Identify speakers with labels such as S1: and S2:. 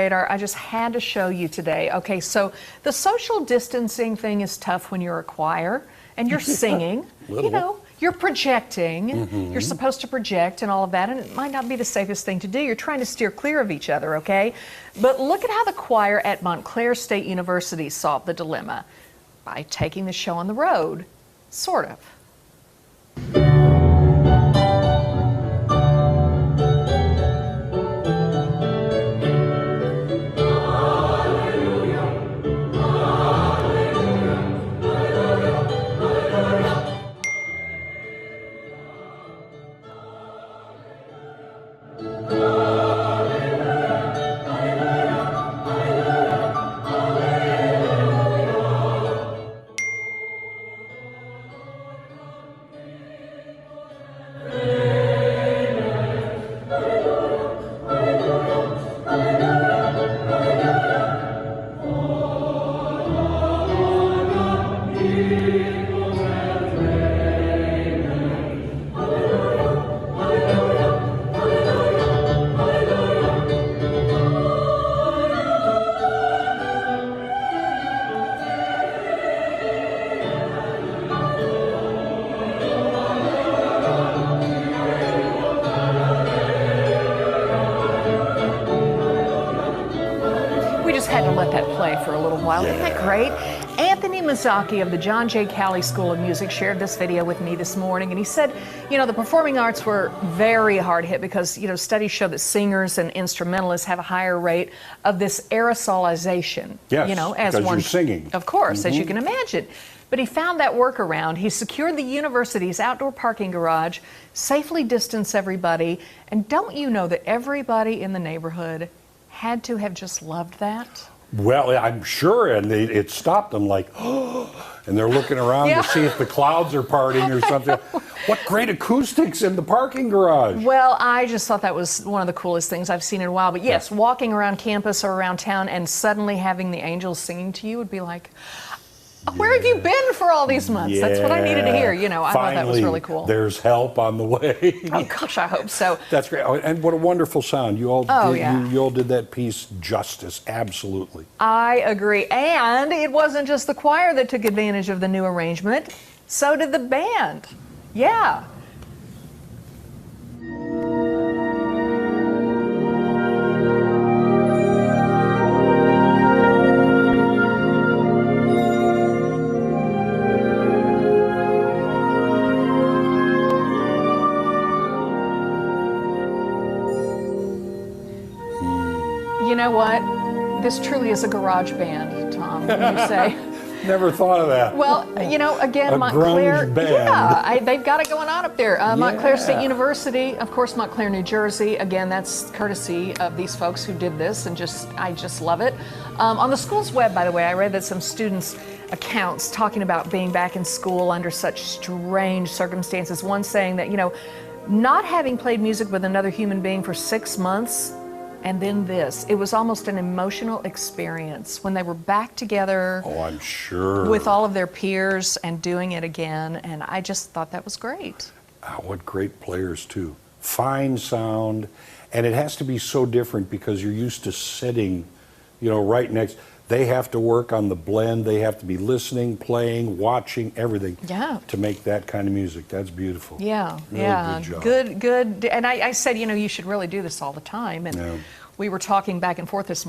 S1: I just had to show you today. Okay, so the social distancing thing is tough when you're a choir and you're singing. You know, you're projecting. You're supposed to project and all of that, and it might not be the safest thing to do. You're trying to steer clear of each other, okay? But look at how the choir at Montclair State University solved the dilemma by taking the show on the road, sort of. Had to let that play for a little while. Isn't that great? Anthony Mazzocchi of the John J. Cali School of Music shared this video with me this morning, and he said, you know, the performing arts were very hard hit because, you know, studies show that singers and instrumentalists have a higher rate of this aerosolization.
S2: Yes,
S1: you know, as
S2: because
S1: one,
S2: you're singing.
S1: Of course, as you can imagine. But he found that workaround. He secured the university's outdoor parking garage, safely distanced everybody, and don't you know that everybody in the neighborhood had to have just loved that?
S2: Well, I'm sure, and it stopped them like, oh, and they're looking around to see if the clouds are parting or something. What great acoustics in the parking garage.
S1: Well, I just thought that was one of the coolest things I've seen in a while. But yes, walking around campus or around town and suddenly having the angels singing to you would be like, where have you been for all these months? That's what I needed to hear. You know, I thought that was really cool.
S2: There's help on the way.
S1: Oh gosh, I hope so.
S2: That's great. And what a wonderful sound. You all you all did that piece justice. Absolutely.
S1: I agree. And it wasn't just the choir that took advantage of the new arrangement. So did the band. Yeah. You know what? This truly is a garage band, Tom, wouldn't you say?
S2: Never thought of that.
S1: Well, you know, again,
S2: a
S1: Montclair,
S2: grunge band.
S1: Yeah, they've got it going on up there. Montclair State University, of course, Montclair, New Jersey. Again, that's courtesy of these folks who did this, and I just love it. On the school's web, by the way, I read that some students' accounts talking about being back in school under such strange circumstances. One saying that, you know, not having played music with another human being for 6 months. And then this, it was almost an emotional experience when they were back together.
S2: Oh, I'm sure.
S1: With all of their peers and doing it again. And I just thought that was great.
S2: What great players, too. Fine sound. And it has to be so different because you're used to sitting, you know, right next. They have to work on the blend. They have to be listening, playing, watching, everything to make that kind of music. That's beautiful.
S1: Yeah,
S2: really
S1: yeah.
S2: Good job.
S1: Good. And I said, you know, you should really do this all the time. And we were talking back and forth this morning.